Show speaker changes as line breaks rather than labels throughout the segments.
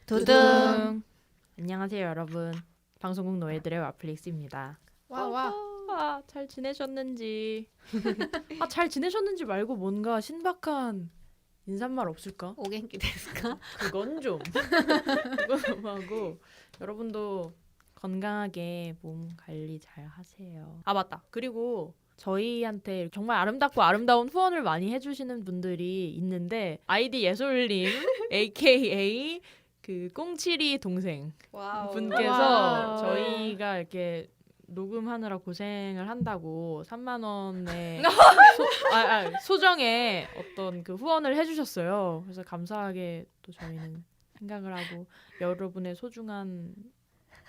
두둥. 안녕하세요 여러분. 방송국 노예들의 와플릭스입니다.
와.
잘 지내셨는지. 잘 지내셨는지 말고 뭔가 신박한 인사말 없을까?
오겐키 데스까?
그건 좀. 그건 너무하고 여러분도 건강하게 몸 관리 잘 하세요. 아 맞다. 그리고 저희한테 정말 아름답고 아름다운 후원을 많이 해주시는 분들이 있는데 아이디 예솔님 AKA 그 꽁치리 동생 분께서
와우.
저희가 이렇게 녹음하느라 고생을 한다고 3만 원의 소정의 어떤 그 후원을 해주셨어요. 그래서 감사하게 또 저희는 생각을 하고 여러분의 소중한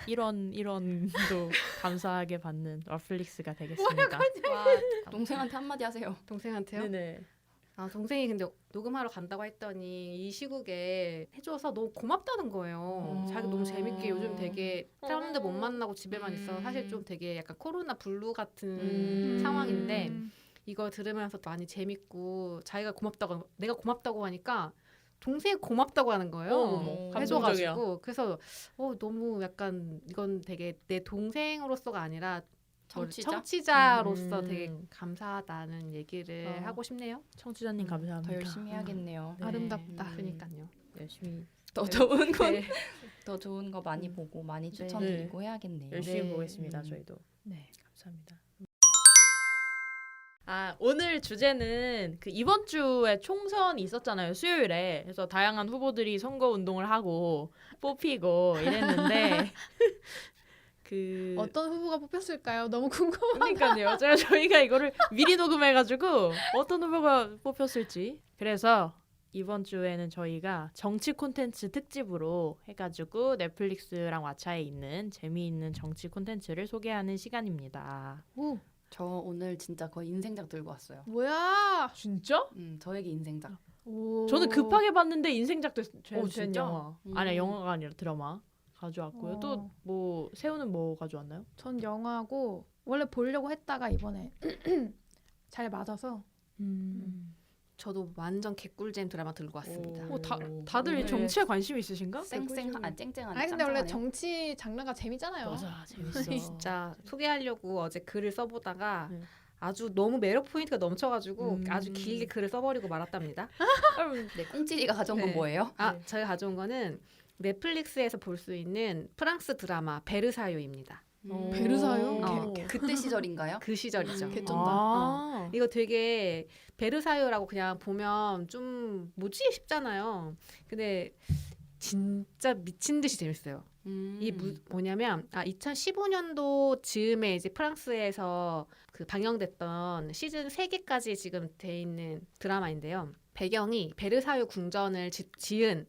1원도 감사하게 받는 와플릭스가 되겠습니다.
와, 동생한테 한마디 하세요.
동생한테요?
네네.
아 동생이 근데 녹음하러 간다고 했더니 이 시국에 해줘서 너무 고맙다는 거예요. 자기 너무 재밌게 요즘 되게 사람들 못 만나고 집에만 있어. 사실 좀 되게 약간 코로나 블루 같은 상황인데 이거 들으면서 많이 재밌고 자기가 고맙다고 내가 고맙다고 하니까 동생이 고맙다고 하는 거예요.
어머,
해줘가지고 그래서 너무 약간 이건 되게 내 동생으로서가 아니라 청취자로서 되게 감사하다는 얘기를 하고 싶네요.
청취자님 감사합니다.
더 열심히 해야겠네요.
네.
아름답다. 그러니까요.
열심히
더 좋은 건,
네.
더 좋은 거 많이 보고 많이 추천드리고 해야겠네요.
열심히
네.
보겠습니다. 저희도. 네, 감사합니다. 오늘 주제는 그 이번 주에 총선이 있었잖아요. 수요일에. 그래서 다양한 후보들이 선거 운동을 하고 뽑히고 이랬는데 그
어떤 후보가 뽑혔을까요? 너무 궁금해.
그러니까요. 저희가 이거를 미리 녹음해가지고 어떤 후보가 뽑혔을지. 그래서 이번 주에는 저희가 정치 콘텐츠 특집으로 해가지고 넷플릭스랑 왓챠에 있는 재미있는 정치 콘텐츠를 소개하는 시간입니다.
오,
저 오늘 진짜 거의 인생작 들고 왔어요.
뭐야?
진짜?
저에게 인생작.
오.
저는 급하게 봤는데 인생작 된
진짜?
영화. 아니 영화가 아니라 드라마 가져왔고요. 또 뭐 세우는 뭐 가져왔나요?
전 영화고 원래 보려고 했다가 이번에 잘 맞아서.
저도 완전 개꿀잼 드라마 들고 왔습니다.
다들
오늘
정치에 관심 있으신가?
쨍쨍한
아니 근데 원래 정치 장르가 재밌잖아요.
맞아 재밌어.
진짜 소개하려고 어제 글을 써보다가
네.
아주 너무 매력 포인트가 넘쳐가지고
음.
아주 길게 글을 써버리고 말았답니다.
네, 꽁찌리가 가져온 건
네.
뭐예요?
네.
제가 가져온 거는 넷플릭스에서 볼 수 있는 프랑스 드라마 베르사유입니다.
베르사유?
그때 시절인가요?
그 시절이죠.
개쩐다.
이거 되게 베르사유라고 그냥 보면 좀 뭐지 싶잖아요. 근데 진짜 미친 듯이 재밌어요. 이 뭐냐면 2015년도 즈음에 이제 프랑스에서 그 방영됐던 시즌 3개까지 지금 돼 있는 드라마인데요. 배경이 베르사유 궁전을 지은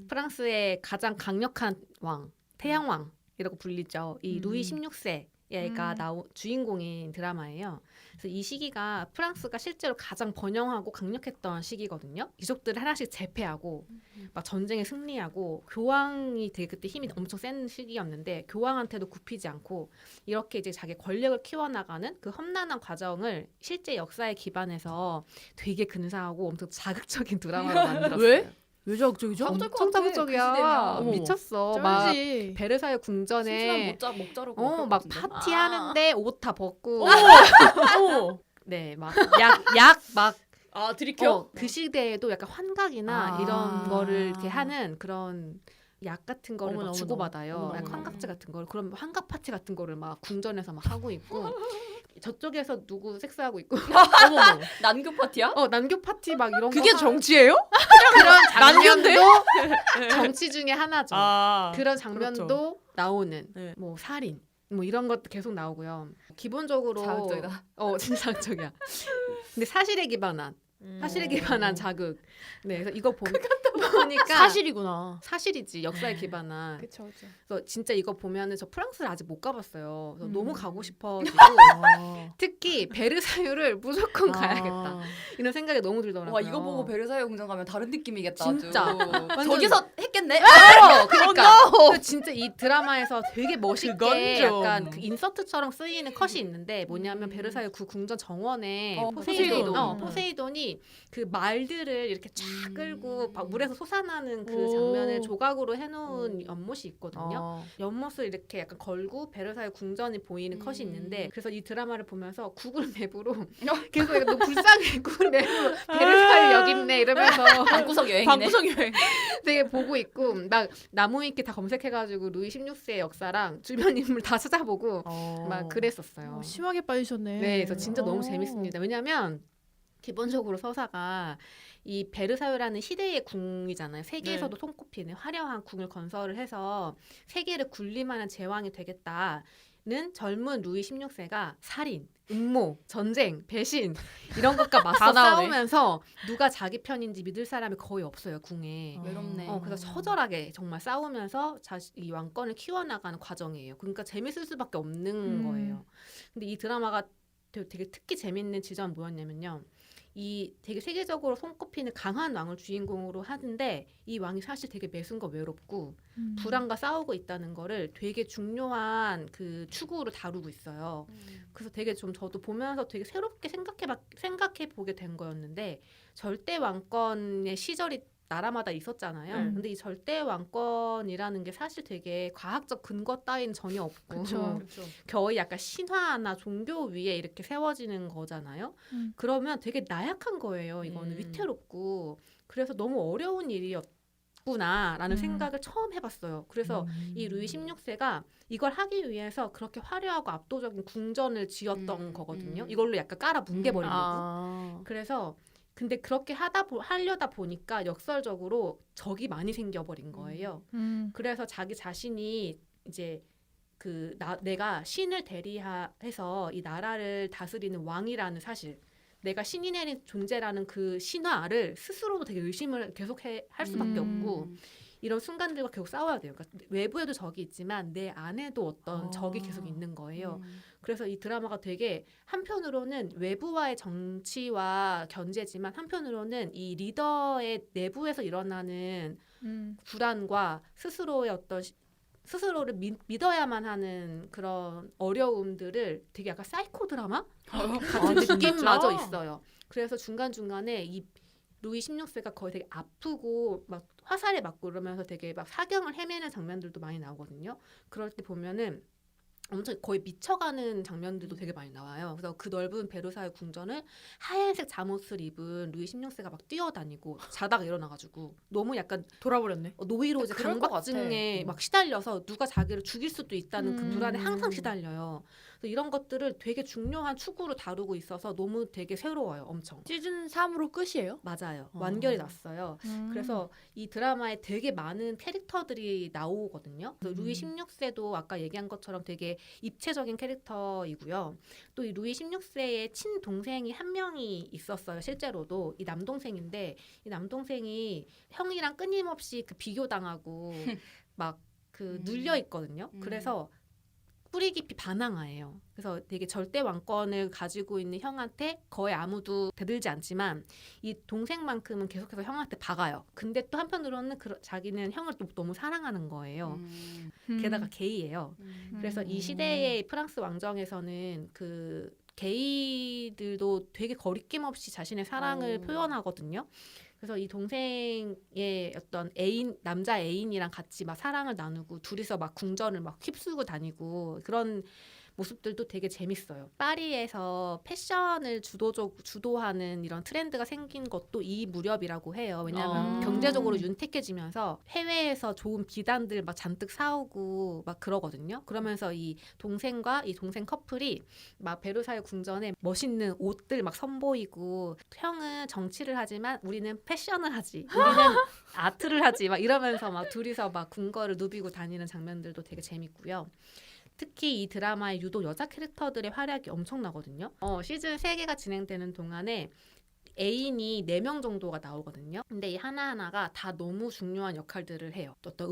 프랑스의 가장 강력한 왕, 태양왕이라고 불리죠. 이 루이 16세가 주인공인 드라마예요. 그래서 이 시기가 프랑스가 실제로 가장 번영하고 강력했던 시기거든요. 귀족들을 하나씩 제패하고 막 전쟁에 승리하고 교황이 되게 그때 힘이 엄청 센 시기였는데 교황한테도 굽히지 않고 이렇게 이제 자기 권력을 키워나가는 그 험난한 과정을 실제 역사에 기반해서 되게 근사하고 엄청 자극적인 드라마로 만들었어요.
왜? 왜 자극적이죠?
엄청 자극적이야.
어머.
미쳤어. 막
쩔지.
베르사유 궁전에
목 자르고
막 파티하는데 옷 다 벗고 네, 막
들이켜?
그 시대에도 약간 환각이나 이런 거를 이렇게 하는 그런 약 같은 거를 막 주고받아요. 약간 환각제 같은 거를. 그럼 환각 파티 같은 거를 막 궁전에서 막 하고 있고 저쪽에서 누구 섹스하고 있고
난교 파티야?
난교 파티 막 이런
그게
거
정치예요?
그런 장면도 정치 중에 하나죠. 그런 장면도
그렇죠.
나오는
네.
뭐 살인 뭐 이런 것도 계속 나오고요. 기본적으로
자극적이다.
진짜 자극적이야. 근데 사실에 기반한 자극. 네, 그래서 이거 보니까
사실이구나.
사실이지 역사에 기반한.
그쵸 그쵸.
그래서 진짜 이거 보면은 저 프랑스를 아직 못 가봤어요. 그래서 너무 가고 싶어지고 특히 베르사유를 무조건 가야겠다 이런 생각이 너무 들더라고요.
와, 이거 보고 베르사유 궁전 가면 다른 느낌이겠다.
진짜.
아주. 저기서 했겠네?
그러니까 진짜 이 드라마에서 되게 멋있게
그건 좀.
약간 그 인서트처럼 쓰이는 컷이 있는데 뭐냐면 베르사유 그 궁전 정원에
포세이돈.
포세이돈이 사람이 그 말들을 이렇게 쫙 끌고 막 물에서 솟아나는 그
오.
장면을 조각으로 해놓은 연못이 있거든요.
어.
연못을 이렇게 약간 걸고 베르사유 궁전이 보이는 컷이 있는데 그래서 이 드라마를 보면서 구글 맵으로 계속 약간 너무 불쌍해 구글 맵으로 베르사유 여기 있네 이러면서
방구석 여행이네.
방구석 여행.
되게 보고 있고 막 나무위키 다 검색해가지고 루이 16세의 역사랑 주변 인물 다 찾아보고 막 그랬었어요.
심하게 빠지셨네.
네, 그래서 진짜 너무
어.
재밌습니다. 왜냐하면 기본적으로 서사가 이 베르사유라는 시대의 궁이잖아요. 세계에서도 손꼽히는 화려한 궁을 건설을 해서 세계를 군림하는 제왕이 되겠다는 젊은 루이 16세가 살인, 음모, 전쟁, 배신 이런 것과 맞서
다 나오네.
싸우면서 누가 자기 편인지 믿을 사람이 거의 없어요, 궁에.
외롭네.
그래서 처절하게 정말 싸우면서 이 왕권을 키워나가는 과정이에요. 그러니까 재밌을 수밖에 없는 거예요. 근데 이 드라마가 되게 특히 재밌는 지점은 뭐였냐면요. 이 되게 세계적으로 손꼽히는 강한 왕을 주인공으로 하는데 이 왕이 사실 되게 매순과 외롭고 불안과 싸우고 있다는 거를 되게 중요한 그 추구로 다루고 있어요. 그래서 되게 좀 저도 보면서 되게 새롭게 생각해 보게 된 거였는데 절대 왕권의 시절이 나라마다 있었잖아요. 근데 이 절대 왕권이라는 게 사실 되게 과학적 근거 따윈 전혀 없고
그쵸.
거의 약간 신화나 종교 위에 이렇게 세워지는 거잖아요. 그러면 되게 나약한 거예요. 이거는 위태롭고 그래서 너무 어려운 일이었구나라는 생각을 처음 해봤어요. 그래서 이 루이 16세가 이걸 하기 위해서 그렇게 화려하고 압도적인 궁전을 지었던 거거든요. 이걸로 약간 깔아 뭉개버리려고. 그래서 근데 그렇게 하려다 보니까 역설적으로 적이 많이 생겨버린 거예요. 그래서 자기 자신이 이제 내가 신을 대리해서 이 나라를 다스리는 왕이라는 사실, 내가 신이 내린 존재라는 그 신화를 스스로도 되게 의심을 계속 할 수밖에 없고 이런 순간들과 계속 싸워야 돼요. 그러니까 외부에도 적이 있지만 내 안에도 어떤 적이 계속 있는 거예요. 그래서 이 드라마가 되게 한편으로는 외부와의 정치와 견제지만 한편으로는 이 리더의 내부에서 일어나는 불안과 스스로의 어떤 스스로를 믿어야만 하는 그런 어려움들을 되게 약간 사이코 드라마 같은 느낌마저 있어요. 그래서 중간중간에 이 루이 16세가 거의 되게 아프고 막 화살에 맞고 이러면서 되게 막 사경을 헤매는 장면들도 많이 나오거든요. 그럴 때 보면은 엄청 거의 미쳐가는 장면들도 되게 많이 나와요. 그래서 그 넓은 베르사유 궁전을 하얀색 잠옷을 입은 루이 16세가 막 뛰어다니고 자다가 일어나가지고 너무 약간
돌아버렸네.
노이로제
그럴 것
강박증에
같아.
막 시달려서 누가 자기를 죽일 수도 있다는 그 불안에 항상 시달려요. 그래서 이런 것들을 되게 중요한 축으로 다루고 있어서 너무 되게 새로워요. 엄청.
시즌 3으로 끝이에요?
맞아요. 완결이 났어요. 그래서 이 드라마에 되게 많은 캐릭터들이 나오거든요. 그래서 루이 16세도 아까 얘기한 것처럼 되게 입체적인 캐릭터이고요. 또 이 루이 16세의 친동생이 한 명이 있었어요. 실제로도. 이 남동생인데 이 남동생이 형이랑 끊임없이 그 비교당하고 막 그 눌려 있거든요. 그래서 뿌리 깊이 반항아예요. 그래서 되게 절대 왕권을 가지고 있는 형한테 거의 아무도 대들지 않지만 이 동생만큼은 계속해서 형한테 박아요. 근데 또 한편으로는 자기는 형을 또 너무 사랑하는 거예요. 게다가 게이예요. 그래서 이 시대의 프랑스 왕정에서는 그 게이들도 되게 거리낌 없이 자신의 사랑을 표현하거든요. 그래서 이 동생의 어떤 남자 애인이랑 같이 막 사랑을 나누고 둘이서 막 궁전을 막 휩쓸고 다니고 그런 모습들도 되게 재밌어요. 파리에서 패션을 주도하는 이런 트렌드가 생긴 것도 이 무렵이라고 해요. 왜냐하면 경제적으로 윤택해지면서 해외에서 좋은 비단들 막 잔뜩 사오고 막 그러거든요. 그러면서 이 동생과 이 동생 커플이 막 베르사유 궁전에 멋있는 옷들 막 선보이고 형은 정치를 하지만 우리는 패션을 하지. 우리는 아트를 하지. 막 이러면서 막 둘이서 막 궁궐을 누비고 다니는 장면들도 되게 재밌고요. 특히 이 드라마에 유독 여자 캐릭터들의 활약이 엄청나거든요. 시즌 3개가 진행되는 동안에 애인이 4명 정도가 나오거든요. 근데 이 하나하나가 다 너무 중요한 역할들을 해요. 어떤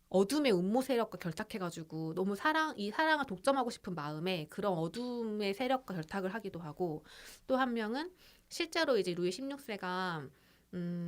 어둠의 음모 세력과 결탁해가지고 너무 이 사랑을 독점하고 싶은 마음에 그런 어둠의 세력과 결탁을 하기도 하고 또 한 명은 실제로 이제 루이 16세가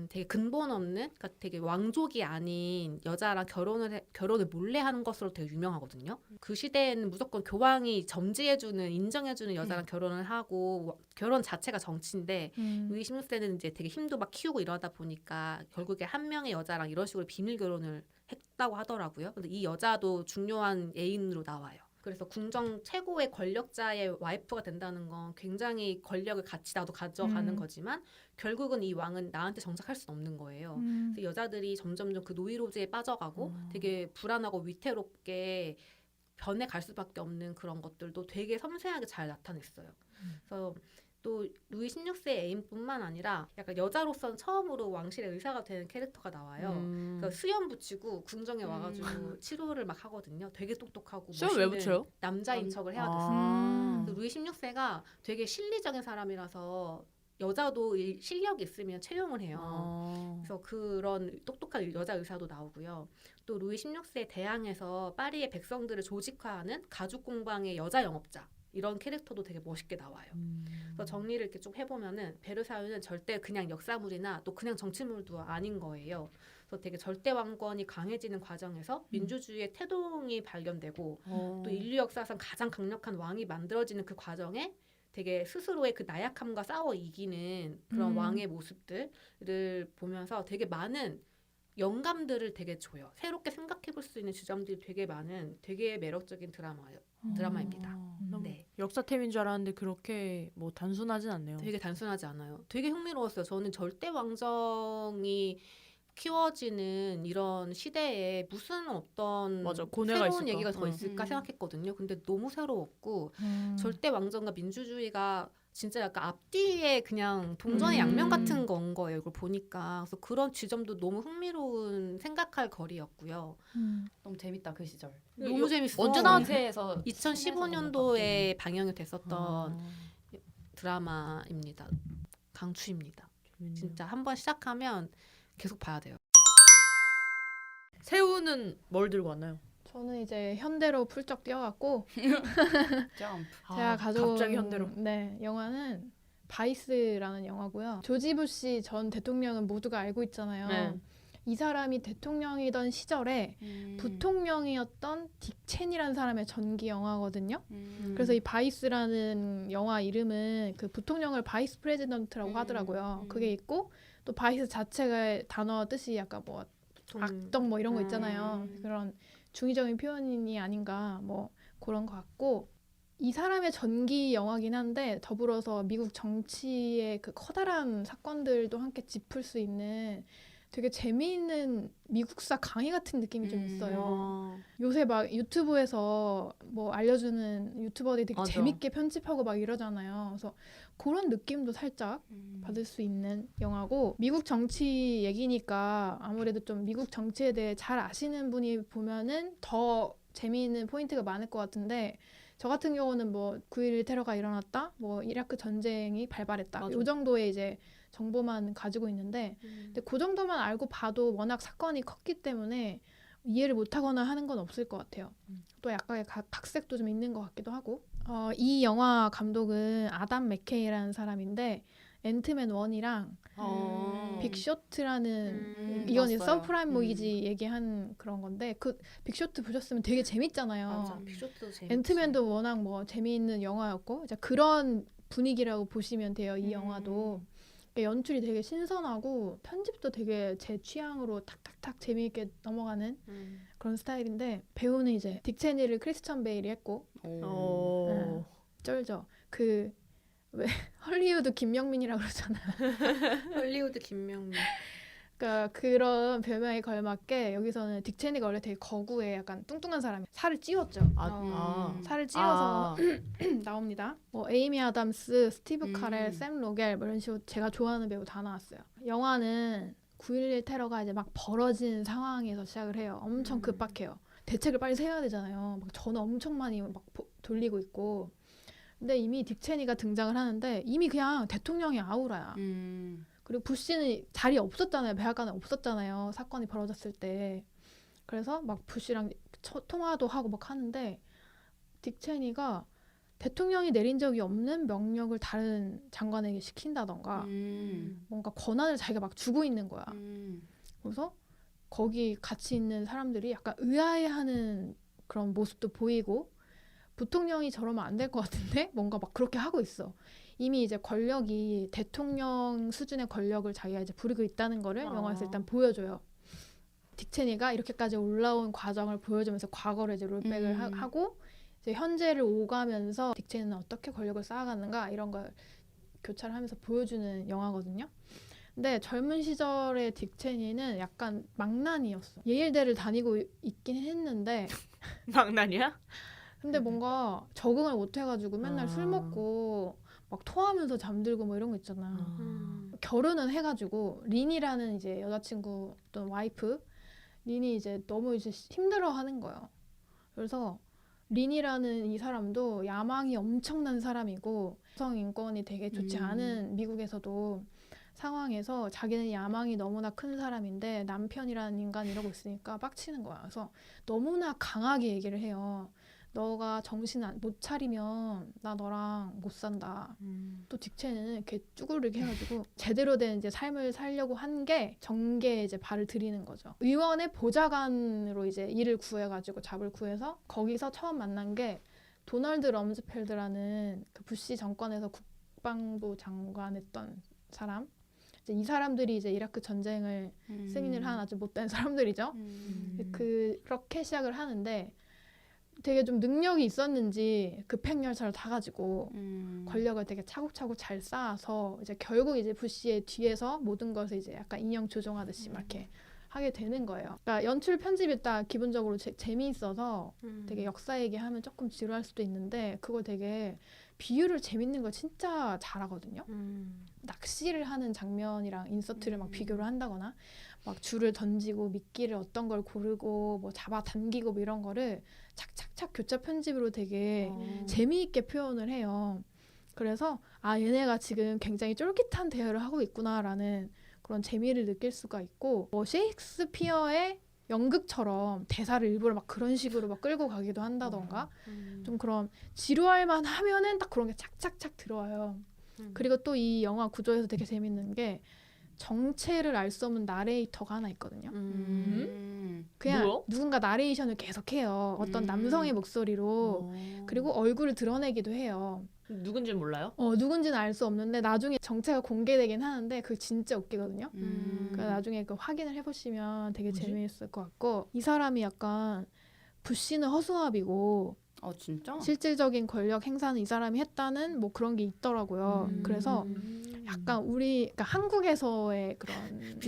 되게 근본 없는, 그러니까 되게 왕족이 아닌 여자랑 결혼을 몰래 하는 것으로 되게 유명하거든요. 그 시대에는 무조건 교황이 점지해주는, 인정해주는 여자랑 결혼을 하고 결혼 자체가 정치인데 루이 16세는 이제 되게 힘도 막 키우고 이러다 보니까 결국에 한 명의 여자랑 이런 식으로 비밀 결혼을 했다고 하더라고요. 근데 이 여자도 중요한 애인으로 나와요. 그래서 궁정 최고의 권력자의 와이프가 된다는 건 굉장히 권력을 같이 나도 가져가는 거지만 결국은 이 왕은 나한테 정착할 수 없는 거예요. 그래서 여자들이 점점점 그 노이로제에 빠져가고 되게 불안하고 위태롭게 변해갈 수밖에 없는 그런 것들도 되게 섬세하게 잘 나타냈어요. 그래서 또 루이 16세 애인뿐만 아니라 약간 여자로서는 처음으로 왕실의 의사가 되는 캐릭터가 나와요. 그러니까 수염 붙이고 궁정에 와가지고 치료를 막 하거든요. 되게 똑똑하고
수염 왜
멋있는
붙여요?
남자인 척을 해야 됐어요.
아.
그래서 루이 16세가 되게 실리적인 사람이라서 여자도 실력이 있으면 채용을 해요.
아.
그래서 그런 똑똑한 여자 의사도 나오고요. 또 루이 16세 대항에서 파리의 백성들을 조직화하는 가죽 공방의 여자 영업자 이런 캐릭터도 되게 멋있게 나와요. 그래서 정리를 이렇게 쭉 해보면은 베르사유는 절대 그냥 역사물이나 또 그냥 정치물도 아닌 거예요. 그래서 되게 절대 왕권이 강해지는 과정에서 민주주의의 태동이 발견되고 또 인류 역사상 가장 강력한 왕이 만들어지는 그 과정에 되게 스스로의 그 나약함과 싸워 이기는 그런 왕의 모습들을 보면서 되게 많은 영감들을 되게 줘요. 새롭게 생각해볼 수 있는 지점들이 되게 많은 되게 매력적인 드라마입니다. 네.
역사템인 줄 알았는데 그렇게 뭐 단순하진 않네요.
되게 단순하지 않아요. 되게 흥미로웠어요. 저는 절대 왕정이 키워지는 이런 시대에 무슨 어떤
맞아, 고뇌가
새로운
있을까?
얘기가 더
응.
있을까 생각했거든요. 근데 너무 새로웠고 절대 왕정과 민주주의가 진짜 약간 앞뒤에 그냥 동전의 양면 같은 건 거예요. 이걸 보니까. 그래서 그런 지점도 너무 흥미로운 생각할 거리였고요.
너무 재밌다 그 시절.
너무 재밌어.
언제 나왔지?
세에서
2015년도에 방영이 됐었던
아.
드라마입니다. 강추입니다.
재밌네요.
진짜 한번 시작하면 계속 봐야 돼요.
새우는 뭘 들고 왔나요?
저는 이제 현대로 풀쩍 뛰어갔고
점프.
제가 가져온
갑자기 현대로.
네, 영화는 바이스라는 영화고요. 조지 부시 전 대통령은 모두가 알고 있잖아요.
네.
이 사람이 대통령이던 시절에 부통령이었던 딕 체니라는 사람의 전기 영화거든요. 그래서 이 바이스라는 영화 이름은 그 부통령을 바이스 프레지던트라고 하더라고요. 그게 있고 또 바이스 자체가 단어 뜻이 약간 뭐 악덕 뭐 이런 거 있잖아요. 그런 중의적인 표현이 아닌가 뭐 그런 것 같고 이 사람의 전기 영화긴 한데 더불어서 미국 정치의 그 커다란 사건들도 함께 짚을 수 있는 되게 재미있는 미국사 강의 같은 느낌이 좀 있어요. 요새 막 유튜브에서 뭐 알려주는 유튜버들이 되게
맞아.
재밌게 편집하고 막 이러잖아요. 그래서 그런 느낌도 살짝 받을 수 있는 영화고 미국 정치 얘기니까 아무래도 좀 미국 정치에 대해 잘 아시는 분이 보면은 더 재미있는 포인트가 많을 것 같은데 저 같은 경우는 뭐 9.11 테러가 일어났다, 뭐 이라크 전쟁이 발발했다,
맞아.
이 정도의 이제 정보만 가지고 있는데 근데 그 정도만 알고 봐도 워낙 사건이 컸기 때문에 이해를 못하거나 하는 건 없을 것 같아요. 또 약간의 각색도 좀 있는 것 같기도 하고 이 영화 감독은 아담 맥케이라는 사람인데 앤트맨 1이랑 빅쇼트라는 이건 이제
봤어요.
서프라임 모기지 얘기한 그런 건데 그 빅쇼트 보셨으면 되게 재밌잖아요.
맞아. 빅쇼트도 재밌지.
앤트맨도 워낙 뭐 재미있는 영화였고 이제 그런 분위기라고 보시면 돼요. 이 영화도 연출이 되게 신선하고 편집도 되게 제 취향으로 탁탁탁 재미있게 넘어가는 그런 스타일인데 배우는 이제 딕 체니를 크리스천 베일이 했고 쩔죠. 그 왜 헐리우드 김명민이라고 그러잖아요.
헐리우드 김명민.
그러니까 그런 별명에 걸맞게 여기서는 딕 체니가 원래 되게 거구에 약간 뚱뚱한 사람이 살을 찌웠죠. 살을 찌워서 나옵니다. 뭐 에이미 아담스, 스티브 카렐, 샘 로겔 뭐 이런 식으로 제가 좋아하는 배우 다 나왔어요. 영화는 9.11 테러가 이제 막 벌어진 상황에서 시작을 해요. 엄청 급박해요. 대책을 빨리 세워야 되잖아요. 막 전화 엄청 많이 막 돌리고 있고. 근데 이미 딕 체니가 등장을 하는데 이미 그냥 대통령이 아우라야. 그리고 부시는 자리에 없었잖아요. 백악관에 없었잖아요. 사건이 벌어졌을 때. 그래서 막 부시랑 통화도 하고 막 하는데 딕 체니가 대통령이 내린 적이 없는 명령을 다른 장관에게 시킨다던가 뭔가 권한을 자기가 막 주고 있는 거야. 그래서 거기 같이 있는 사람들이 약간 의아해하는 그런 모습도 보이고 부통령이 저러면 안 될 것 같은데 뭔가 막 그렇게 하고 있어. 이미 이제 권력이 대통령 수준의 권력을 자기가 이제 부리고 있다는 거를 영화에서 일단 보여줘요. 딕 체니가 이렇게까지 올라온 과정을 보여주면서 과거를 이제 롤백을 하고 이제 현재를 오가면서 딕 체니는 어떻게 권력을 쌓아가는가 이런 걸 교차를 하면서 보여주는 영화거든요. 근데 젊은 시절의 딕 체니는 약간 망난이었어. 예일대를 다니고 있긴 했는데
장난이야?
근데 뭔가 적응을 못 해가지고 맨날 술
아.
먹고 막 토하면서 잠들고 뭐 이런 거 있잖아. 결혼은 해가지고 린이라는 이제 여자친구 또는 와이프 린이 이제 너무 이제 힘들어하는 거예요. 그래서 린이라는 이 사람도 야망이 엄청난 사람이고 여성 인권이 되게 좋지 않은 미국에서도 상황에서 자기는 야망이 너무나 큰 사람인데 남편이라는 인간이 이러고 있으니까 빡치는 거야. 그래서 너무나 강하게 얘기를 해요. 너가 정신 못 차리면 나 너랑 못 산다. 또 딕체는 이렇게 쭈그르게 해가지고 제대로 된 이제 삶을 살려고 한 게 정계에 이제 발을 들이는 거죠. 의원의 보좌관으로 이제 일을 구해가지고 잡을 구해서 거기서 처음 만난 게 도널드 럼즈펠드라는 그 부시 정권에서 국방부 장관했던 사람. 이제 이 사람들이 이제 이라크 전쟁을 승인을 한 아주 못된 사람들이죠. 그렇게 시작을 하는데 되게 좀 능력이 있었는지 급행열차를 타가지고 권력을 되게 차곡차곡 잘 쌓아서 이제 결국 이제 부시의 뒤에서 모든 것을 이제 약간 인형 조종하듯이 막 이렇게 하게 되는 거예요. 그러니까 연출 편집이 딱 기본적으로 재미있어서 되게 역사 얘기하면 조금 지루할 수도 있는데 그걸 되게 비유를 재밌는 걸 진짜 잘하거든요. 낚시를 하는 장면이랑 인서트를 막 비교를 한다거나 막 줄을 던지고 미끼를 어떤 걸 고르고 뭐 잡아당기고 뭐 이런 거를 착착착 교차 편집으로 되게 재미있게 표현을 해요. 그래서 아 얘네가 지금 굉장히 쫄깃한 대화를 하고 있구나라는 그런 재미를 느낄 수가 있고 뭐 셰익스피어의 연극처럼 대사를 일부러 막 그런 식으로 막 끌고 가기도 한다던가 좀 그런 지루할만 하면은 딱 그런 게 착착착 들어와요. 그리고 또 이 영화 구조에서 되게 재밌는 게 정체를 알 수 없는 나레이터가 하나 있거든요. 그냥
뭐요?
누군가 나레이션을 계속해요. 어떤 남성의 목소리로 그리고 얼굴을 드러내기도 해요.
누군지는 몰라요?
누군지는 알 수 없는데 나중에 정체가 공개되긴 하는데 그게 진짜 웃기거든요. 그러니까 나중에 그 확인을 해보시면 되게
뭐지?
재미있을 것 같고 이 사람이 약간 부시는 허수아비고
진짜?
실질적인 권력 행사는 이 사람이 했다는 뭐 그런 게 있더라고요. 그래서 약간 우리 그러니까 한국에서의 그런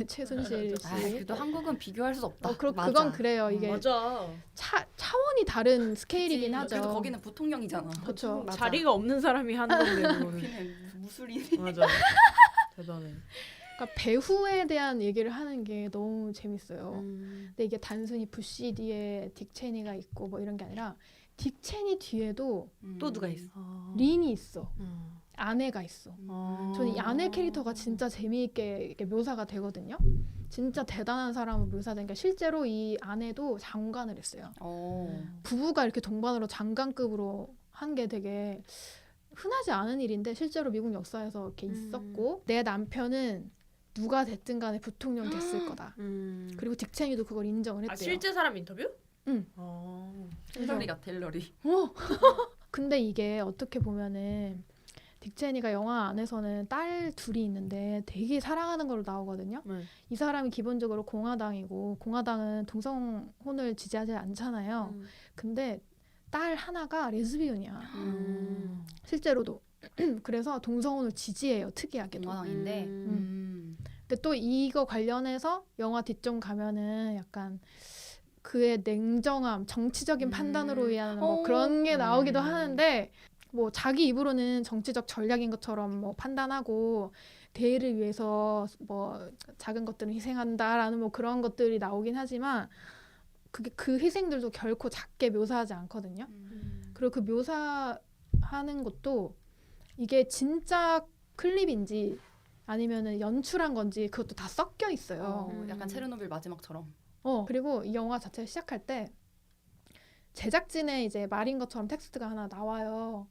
최순실 씨.
그래도 한국은 비교할 수 없다. 맞아.
그건 그래요. 이게
맞아.
차원이 다른 스케일이긴 하죠.
그래도 거기는 부통령이잖아.
그렇죠.
맞아.
자리가 없는 사람이 하는 건데 그거는.
여기는 무술이.
맞아. 대단해.
그러니까 배후에 대한 얘기를 하는 게 너무 재밌어요. 근데 이게 단순히 부시 뒤에 딕 체니가 있고 뭐 이런 게 아니라 딕 체니 뒤에도
또 누가 있어?
린이 있어. 아내가 있어.
아.
저는 이 아내 캐릭터가 진짜 재미있게 이렇게 묘사가 되거든요. 진짜 대단한 사람으로 묘사된 게 실제로 이 아내도 장관을 했어요. 부부가 이렇게 동반으로 장관급으로 한 게 되게 흔하지 않은 일인데 실제로 미국 역사에서 이렇게 있었고 내 남편은 누가 됐든 간에 부통령 됐을 거다. 그리고 딕 체니도 그걸 인정을 했대요.
실제 사람 인터뷰?
응.
텔러리 같아, 텔러리.
근데 이게 어떻게 보면은 딕 체니가 영화 안에서는 딸 둘이 있는데 되게 사랑하는 걸로 나오거든요. 이 사람이 기본적으로 공화당이고 공화당은 동성혼을 지지하지 않잖아요. 근데 딸 하나가 레즈비언이야. 실제로도. 그래서 동성혼을 지지해요. 특이하게도.
공화당인데.
근데 또 이거 관련해서 영화 뒤쪽 가면은 약간 그의 냉정함, 정치적인 판단으로 위한 뭐 그런 게 나오기도 하는데 뭐 자기 입으로는 정치적 전략인 것처럼 뭐 판단하고 대의를 위해서 뭐 작은 것들은 희생한다라는 뭐 그런 것들이 나오긴 하지만 그게 그 희생들도 결코 작게 묘사하지 않거든요. 그리고 그 묘사하는 것도 이게 진짜 클립인지 아니면은 연출한 건지 그것도 다 섞여 있어요.
약간 체르노빌 마지막처럼.
그리고 이 영화 자체를 시작할 때 제작진의 이제 말인 것처럼 텍스트가 하나 나와요.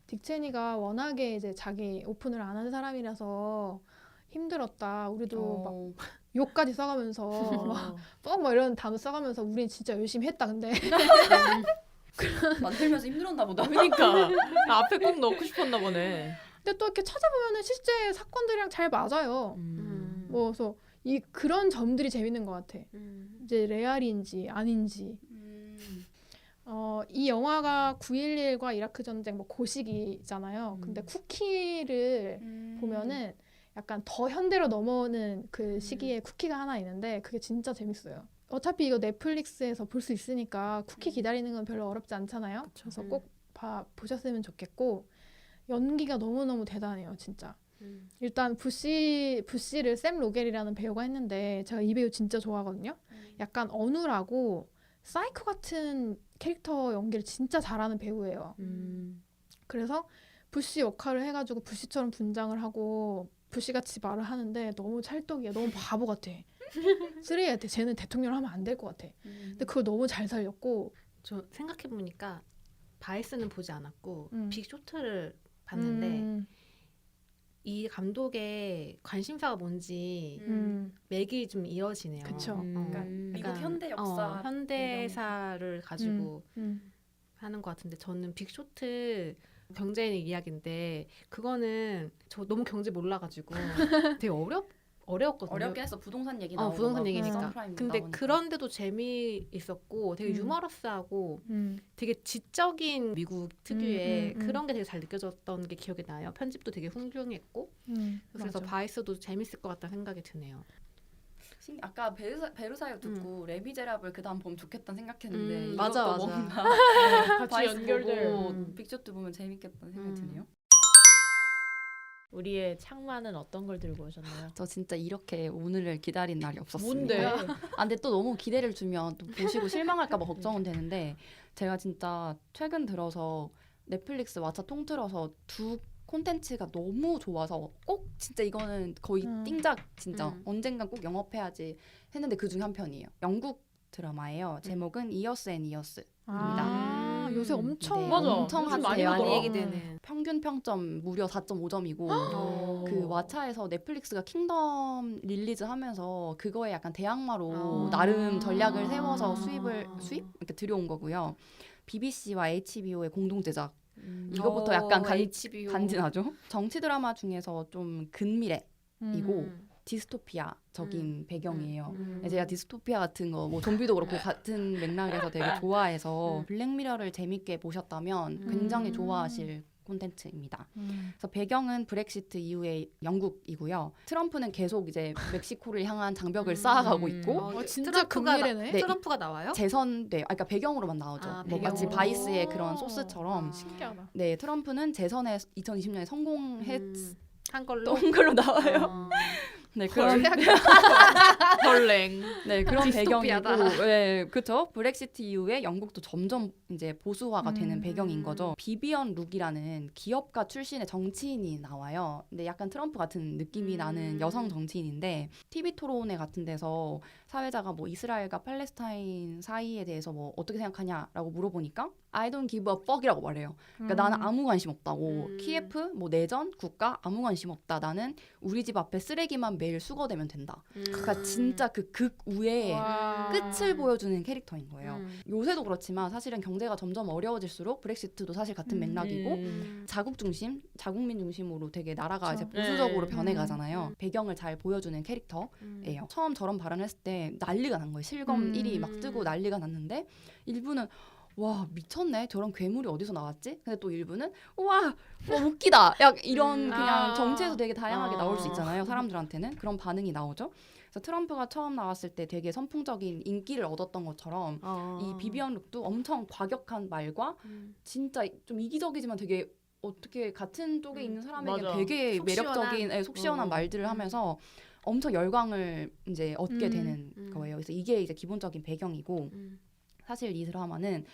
딕 체니가 워낙에 이제 자기 오픈을 안 한 사람이라서 힘들었다. 우리도 막 욕까지 써가면서 막 이런 단어 써가면서 우린 진짜 열심히 했다. 근데
만들면서 힘들었나 보다.
그러니까 앞에 꼭 넣고 싶었나 보네.
근데 또 이렇게 찾아보면은 실제 사건들이랑 잘 맞아요. 뭐 그래서 그런 점들이 재밌는 것 같아. 이제 레알인지 아닌지. 이 영화가 9.11과 이라크 전쟁 뭐 고시기잖아요. 근데 쿠키를 보면은 약간 더 현대로 넘어오는 그 시기에 쿠키가 하나 있는데 그게 진짜 재밌어요. 어차피 이거 넷플릭스에서 볼 수 있으니까 쿠키 기다리는 건 별로 어렵지 않잖아요. 그래서 꼭 보셨으면 좋겠고 연기가 너무너무 대단해요, 진짜. 일단 부시를 샘 로겔이라는 배우가 했는데 제가 이 배우 진짜 좋아하거든요. 약간 어눌하고 사이코 같은 캐릭터 연기를 진짜 잘하는 배우예요. 그래서 부시 역할을 해가지고 부시처럼 분장을 하고 부시같이 말을 하는데 너무 찰떡이야. 너무 바보 같아. 쓰레기 같아. 쟤는 대통령 하면 안 될 것 같아. 근데 그걸 너무 잘 살렸고
저 생각해보니까 바이스는 보지 않았고 빅쇼트를 봤는데 이 감독의 관심사가 뭔지 맥이 좀 이어지네요.
그쵸.
그러니까 미국 현대 역사
현대사를 가지고 하는 것 같은데 저는 빅쇼트 경제인의 이야기인데 그거는 저 너무 경제 몰라가지고 되게 어려웠거든요.
어렵게 해서 부동산 얘기 나오고
부동산
막
얘기니까.
서프라임
근데
나오니까.
그런데도 재미있었고 되게 유머러스하고 되게 지적인 미국 특유의 그런 게 되게 잘 느껴졌던 게 기억이 나요. 편집도 되게 훌륭했고 그래서
맞아.
바이스도 재밌을 것 같다는 생각이 드네요.
아까 베르사유 듣고 레미제라블 그 다음 보면 좋겠다는 생각했는데 이것도
맞아.
뭔가
같이
바이스
연결될.
보고 빅쇼트 보면 재밌겠다는 생각이 드네요.
우리의 창마는 어떤 걸 들고 오셨나요?
저 진짜 이렇게 오늘을 기다린 날이 없었습니다.
뭔데?
근데 또 너무 기대를 주면 또 보시고 실망할까 봐 걱정은 되는데 제가 진짜 최근 들어서 넷플릭스 왓챠 통틀어서 두 콘텐츠가 너무 좋아서 꼭 진짜 이거는 거의 띵작 진짜 언젠간 꼭 영업해야지 했는데 그 중에 한 편이에요. 영국 드라마예요. 제목은 이어스 앤 이어스.
요새 엄청
네,
맞아.
엄청
요즘 많이
핫해요.
보더라.
많이 얘기되는.
평균 평점 무려 4.5점이고
어.
그 왓챠에서 넷플릭스가 킹덤 릴리즈하면서 그거에 약간 대항마로
아.
나름 전략을 세워서 수입 이렇게 들여온 거고요. BBC와 HBO의 공동 제작. 이거부터 약간
HBO.
간지나죠? 정치 드라마 중에서 좀 근미래이고 디스토피아적인 배경이에요. 제가 디스토피아 같은 거, 뭐 좀비도 그렇고 같은 맥락에서 되게 좋아해서 블랙미러를 재밌게 보셨다면 굉장히 좋아하실 콘텐츠입니다. 그래서 배경은 브렉시트 이후의 영국이고요. 트럼프는 계속 이제 멕시코를 향한 장벽을 쌓아가고 있고
진짜 금미래네.
네,
트럼프가 나와요?
그러니까 배경으로만 나오죠. 뭐 마치
배경으로.
바이스의 그런 소스처럼.
신기하다.
네, 트럼프는 재선에 2020년에 성공했던
한 걸로.
걸로 나와요. 네, 그런
헐랭.
네, 그런
디스토피아다.
배경이고, 네, 그렇죠. 브렉시트 이후에 영국도 점점 이제 보수화가 되는 배경인 거죠. 비비언 룩이라는 기업가 출신의 정치인이 나와요. 근데 약간 트럼프 같은 느낌이 나는 여성 정치인인데 TV 토론회 같은 데서 사회자가 뭐 이스라엘과 팔레스타인 사이에 대해서 뭐 어떻게 생각하냐라고 물어보니까 I don't give a fuck이라고 말해요. 그러니까 나는 아무 관심 없다고. 키예프, 뭐 내전, 국가 아무 관심 없다. 나는 우리 집 앞에 쓰레기만 매일 수거되면 된다. 그러니까 진짜 그 극우의 끝을 보여주는 캐릭터인 거예요. 요새도 그렇지만 사실은 경제가 점점 어려워질수록 브렉시트도 사실 같은 맥락이고 자국민 중심으로 되게 나라가
그쵸.
이제 보수적으로
네.
변해가잖아요. 배경을 잘 보여주는 캐릭터예요. 처음 저런 발언을 했을 때 난리가 난 거예요. 실검 1위 막 뜨고 난리가 났는데 일부는 와 미쳤네 저런 괴물이 어디서 나왔지? 근데 또 일부는 와 웃기다 약 이런 그냥 정치에서 되게 다양하게 나올 수 있잖아요. 사람들한테는 그런 반응이 나오죠. 그래서 트럼프가 처음 나왔을 때 되게 선풍적인 인기를 얻었던 것처럼 이 비비언 룩도 엄청 과격한 말과 진짜 좀 이기적이지만 되게 어떻게 같은 쪽에 있는 사람에게
맞아.
되게
속
매력적인
시원한.
속 시원한 말들을 하면서 엄청 열광을 이제 얻게 되는 거예요. 그래서 이게 이제 기본적인 배경이고 사실 이 드라마는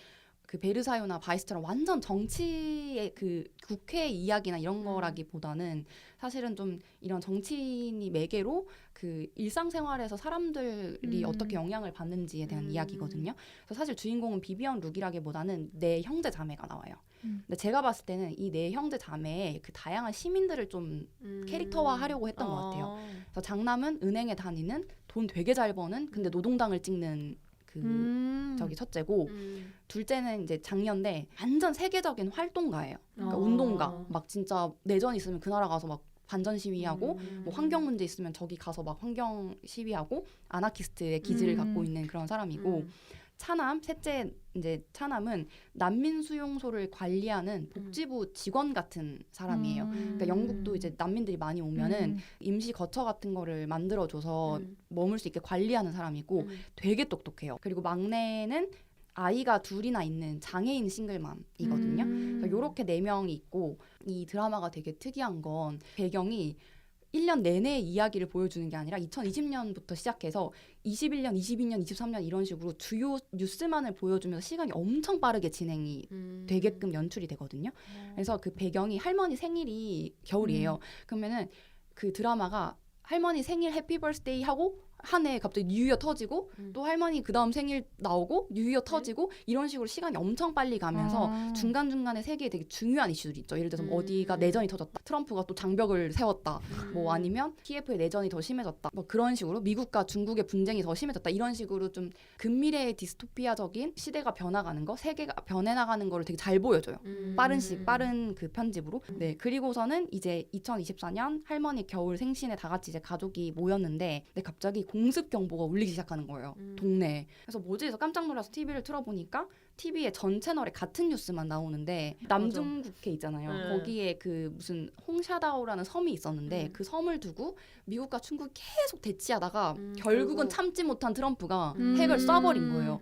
그 베르사유나 바이스처럼 완전 정치의 그 국회 이야기나 이런 거라기보다는 사실은 좀 이런 정치인이 매개로 그 일상생활에서 사람들이 어떻게 영향을 받는지에 대한 이야기거든요. 그래서 사실 주인공은 비비언 룩이라기보다는 네 형제 자매가 나와요. 근데 제가 봤을 때는 이 네 형제 자매의 그 다양한 시민들을 좀 캐릭터화하려고 했던 것 같아요. 그래서 장남은 은행에 다니는 돈 되게 잘 버는 근데 노동당을 찍는 그 저기 첫째고 둘째는 이제 장녀인데 완전 세계적인 활동가예요. 그러니까 운동가. 막 진짜 내전 있으면 그 나라 가서 막 반전 시위하고 뭐 환경 문제 있으면 저기 가서 막 환경 시위하고 아나키스트의 기질을 갖고 있는 그런 사람이고 차남 셋째 이제 차남은 난민 수용소를 관리하는 복지부 직원 같은 사람이에요. 그러니까 영국도 이제 난민들이 많이 오면은 임시 거처 같은 거를 만들어줘서 머물 수 있게 관리하는 사람이고 되게 똑똑해요. 그리고 막내는 아이가 둘이나 있는 장애인 싱글맘이거든요. 이렇게 4명이 있고 이 드라마가 되게 특이한 건 배경이 1년 내내 이야기를 보여주는 게 아니라 2020년부터 시작해서 21년, 22년, 23년 이런 식으로 주요 뉴스만을 보여주면서 시간이 엄청 빠르게 진행이 되게끔 연출이 되거든요. 그래서 그 배경이 할머니 생일이 겨울이에요. 그러면은 그 드라마가 할머니 생일 해피 버스데이 하고 한 해 갑자기 뉴이어 터지고 또 할머니 그 다음 생일 나오고 뉴이어 터지고 이런 식으로 시간이 엄청 빨리 가면서 중간중간에 세계에 되게 중요한 이슈들이 있죠. 예를 들어서 뭐 어디가 내전이 터졌다. 트럼프가 또 장벽을 세웠다. 뭐 아니면 키예프의 내전이 더 심해졌다. 뭐 그런 식으로 미국과 중국의 분쟁이 더 심해졌다. 이런 식으로 좀 근미래의 디스토피아적인 시대가 변화가는 거, 세계가 변해나가는 거를 되게 잘 보여줘요. 빠른 그 편집으로. 네. 그리고서는 이제 2024년 할머니 겨울 생신에 다 같이 이제 가족이 모였는데 근데 갑자기 공습 경보가 울리기 시작하는 거예요. 동네에. 그래서 뭐지? 해서 깜짝 놀라서 TV를 틀어보니까 TV에 전 채널에 같은 뉴스만 나오는데 남중국해 있잖아요. 거기에 그 무슨 홍샤다오라는 섬이 있었는데 그 섬을 두고 미국과 중국이 계속 대치하다가 결국은 참지 못한 트럼프가 핵을 쏴버린 거예요.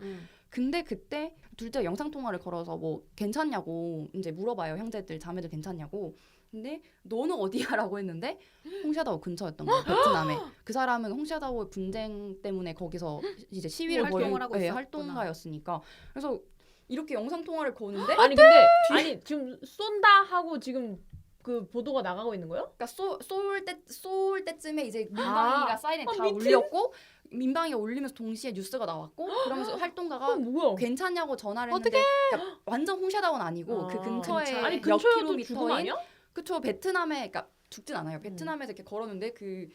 근데 그때 둘째 영상통화를 걸어서 뭐 괜찮냐고 이제 물어봐요. 형제들 자매들 괜찮냐고. 근데 너는 어디야라고 했는데 홍샤다오 근처였던 거예요. 베트남에. 그 사람은 홍샤다오의 분쟁 때문에 거기서 이제 시위를
활동을 하고 있었구나.
활동가였으니까. 그래서 이렇게 영상 통화를 거는데
아니 근데 아니 지금 쏜다 하고 지금 그 보도가 나가고 있는 거예요?
그러니까 쏠 때쯤에 이제 민방위가 사이렌 다 울렸고 민방위가 울리면서 동시에 뉴스가 나왔고 그러면서 활동가가
뭐야?
괜찮냐고 전화를 했는데 그러니까 완전 홍샤다오는 아니고 그 근처에
아니
몇
근처에도 죽음
킬로미터인
아니야?
그쵸 베트남에 그러니까 죽진 않아요. 베트남에서 이렇게 걸었는데 그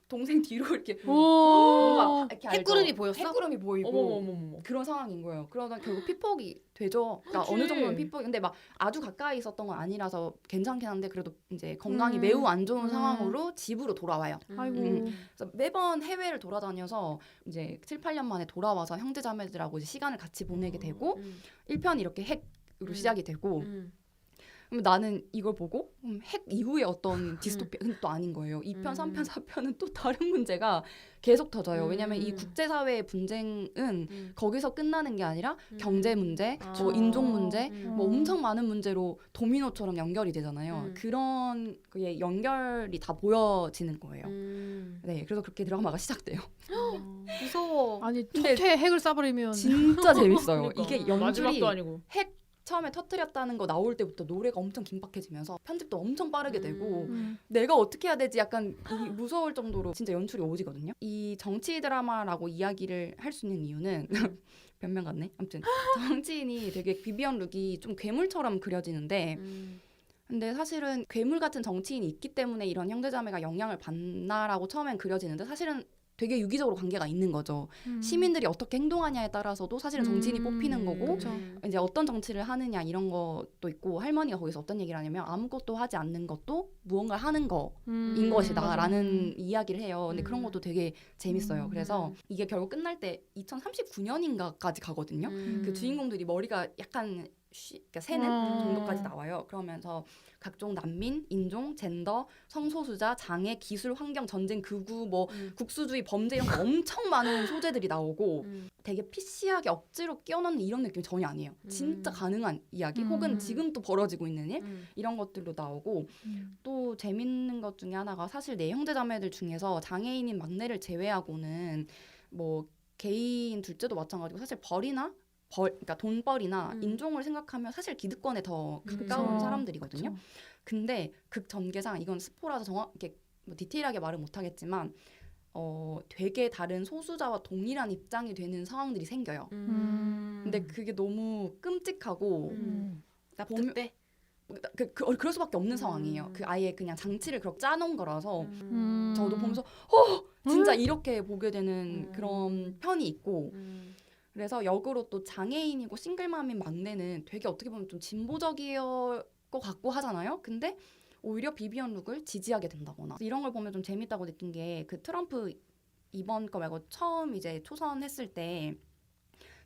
동생 뒤로 이렇게
오.
뭔가 이렇게
핵구름이
알죠?
보였어?
핵구름이 보이고
어머머머머.
그런 상황인 거예요. 그러다 결국 피폭이 되죠. 그러니까
그치.
어느 정도는 피폭. 근데 막 아주 가까이 있었던 건 아니라서 괜찮긴 한데 그래도 이제 건강이 매우 안 좋은 상황으로 집으로 돌아와요.
아이고.
그래서 매번 해외를 돌아다녀서 이제 7, 8년 만에 돌아와서 형제 자매들하고 이제 시간을 같이 보내게 되고 1편이 이렇게 핵으로 시작이 되고 그럼 나는 이걸 보고 핵 이후에 어떤 디스토피아 근데 또 아닌 거예요. 2편, 3편, 4편은 또 다른 문제가 계속 터져요. 왜냐하면 이 국제사회의 분쟁은 거기서 끝나는 게 아니라 경제 문제, 뭐 인종 문제, 뭐 엄청 많은 문제로 도미노처럼 연결이 되잖아요. 그런 그 연결이 다 보여지는 거예요. 네, 그래서 그렇게 드라마가 시작돼요.
무서워.
아니
근데
첫회 핵을 쏴버리면
진짜 재밌어요.
그러니까.
이게 연출이
마지막도 아니고.
핵 처음에 터뜨렸다는 거 나올 때부터 노래가 엄청 긴박해지면서 편집도 엄청 빠르게 되고 내가 어떻게 해야 되지 약간 이 무서울 정도로 진짜 연출이 오지거든요. 이 정치 드라마라고 이야기를 할 수 있는 이유는 변명 같네. 아무튼 정치인이 되게 비비언 룩이 좀 괴물처럼 그려지는데 근데 사실은 괴물 같은 정치인이 있기 때문에 이런 형제자매가 영향을 받나라고 처음엔 그려지는데 사실은 되게 유기적으로 관계가 있는 거죠. 시민들이 어떻게 행동하냐에 따라서도 사실은 정치인이 뽑히는 거고
그쵸.
이제 어떤 정치를 하느냐 이런 것도 있고 할머니가 거기서 어떤 얘기를 하냐면 아무것도 하지 않는 것도 무언가를 하는 거인 것이다라는 이야기를 해요. 근데 그런 것도 되게 재밌어요. 그래서 이게 결국 끝날 때 2039년인가까지 가거든요. 그 주인공들이 머리가 약간 그러니까 새는 정도까지 나와요. 그러면서 각종 난민, 인종, 젠더, 성소수자, 장애, 기술, 환경, 전쟁, 극우, 뭐 국수주의, 범죄 이런 거 엄청 많은 소재들이 나오고 되게 피시하게 억지로 끼워넣는 이런 느낌이 전혀 아니에요. 진짜 가능한 이야기 혹은 지금 또 벌어지고 있는 일 이런 것들도 나오고 또 재밌는 것 중에 하나가 사실 내 형제자매들 중에서 장애인인 막내를 제외하고는 뭐 게이인 둘째도 마찬가지고 사실 벌이나 그러니까 돈벌이나
음.
인종을 생각하면 사실 기득권에 더
그쵸.
가까운 사람들이거든요.
그쵸.
근데 극 전개상 이건 스포라서 정확하게 뭐 디테일하게 말은 못하겠지만 되게 다른 소수자와 동일한 입장이 되는 상황들이 생겨요. 근데 그게 너무 끔찍하고
납득돼.
그럴 수밖에 없는 상황이에요. 그 아예 그냥 장치를 그렇게 짜놓은 거라서 저도 보면서 진짜 이렇게 보게 되는 그런 편이 있고 그래서 역으로 또 장애인이고 싱글맘인 막내는 되게 어떻게 보면 좀 진보적일 것 같고 하잖아요. 근데 오히려 비비언 룩을 지지하게 된다거나 이런 걸 보면 좀 재밌다고 느낀 게 그 트럼프 이번 거 말고 처음 이제 초선했을 때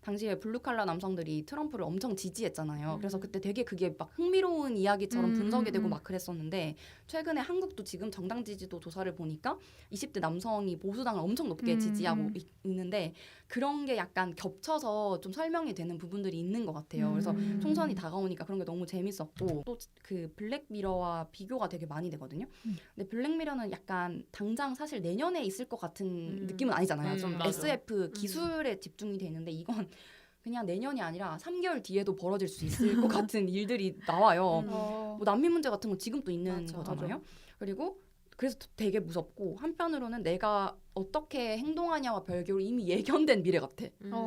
당시에 블루칼라 남성들이 트럼프를 엄청 지지했잖아요. 그래서 그때 되게 그게 막 흥미로운 이야기처럼 분석이 되고 막 그랬었는데 최근에 한국도 지금 정당 지지도 조사를 보니까 20대 남성이 보수당을 엄청 높게 지지하고 있는데 그런 게 약간 겹쳐서 좀 설명이 되는 부분들이 있는 것 같아요. 그래서 총선이 다가오니까 그런 게 너무 재밌었고 또 그 블랙미러와 비교가 되게 많이 되거든요. 근데 블랙미러는 약간 당장 사실 내년에 있을 것 같은 느낌은 아니잖아요. 좀
맞아.
SF 기술에 집중이 돼 있는데 이건 그냥 내년이 아니라 3개월 뒤에도 벌어질 수 있을 것 같은 일들이 나와요. 뭐 난민 문제 같은 건 지금 또 있는
맞아,
거잖아요. 그리고 그래서 되게 무섭고 한편으로는 내가 어떻게 행동하냐와 별개로 이미 예견된 미래 같아.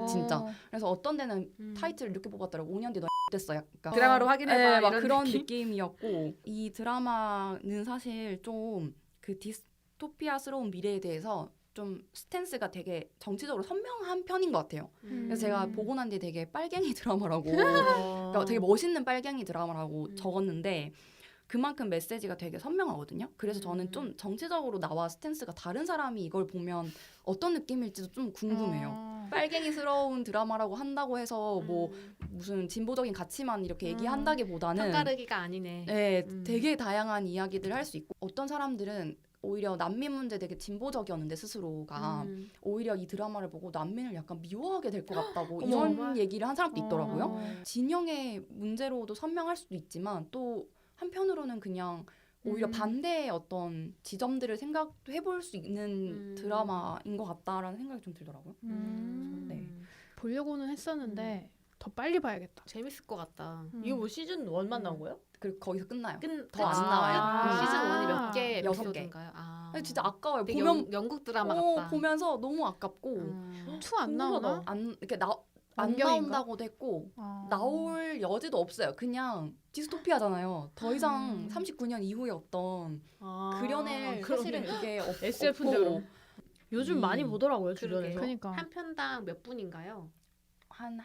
진짜. 그래서 어떤 데는 타이틀을 이렇게 뽑았더라고. 5년 뒤 너 됐어. 약간
드라마로 확인해봐.
네, 막
이런
그런
느낌?
느낌이었고 이 드라마는 사실 좀 그 디스토피아스러운 미래에 대해서 좀 스탠스가 되게 정치적으로 선명한 편인 것 같아요. 그래서 제가 보고 난 뒤에 되게 빨갱이 드라마라고 그러니까 되게 멋있는 빨갱이 드라마라고 적었는데 그만큼 메시지가 되게 선명하거든요. 그래서 저는 좀 정치적으로 나와 스탠스가 다른 사람이 이걸 보면 어떤 느낌일지도 좀 궁금해요. 빨갱이스러운 드라마라고 한다고 해서 뭐 무슨 진보적인 가치만 이렇게 얘기한다기보다는
편가르기가 아니네.
네, 되게 다양한 이야기들을 할 수 있고 어떤 사람들은 오히려 난민 문제 되게 진보적이었는데 스스로가 오히려 이 드라마를 보고 난민을 약간 미워하게 될 것 같다고 이런
정말?
얘기를 한 사람도 있더라고요. 진영의 문제로도 선명할 수도 있지만 또 한편으로는 그냥 오히려 반대의 어떤 지점들을 생각도 해볼 수 있는 드라마인 것 같다라는 생각이 좀 들더라고요. 네.
보려고는 했었는데 더 빨리 봐야겠다.
재밌을 것 같다.
이거 뭐 시즌 1만 나온 거예요?
그리고 거기서 끝나요.
더
안 나와요.
시즌
아.
1이 몇 개
6개.
에피소드인가요? 아.
아니, 진짜 아까워요.
되게
보면
영국 드라마 같다.
보면서 너무 아깝고
투 안 나오나?
안 이렇게 안
원경인가?
나온다고도 했고 나올 여지도 없어요. 그냥 디스토피아잖아요. 더 이상 39년 이후에 어떤 그려낼 사실은 그게
SF인데
없고
그럼. 요즘 많이 보더라고요 주변에서.
그러니까.
한 편당 몇 분인가요?
한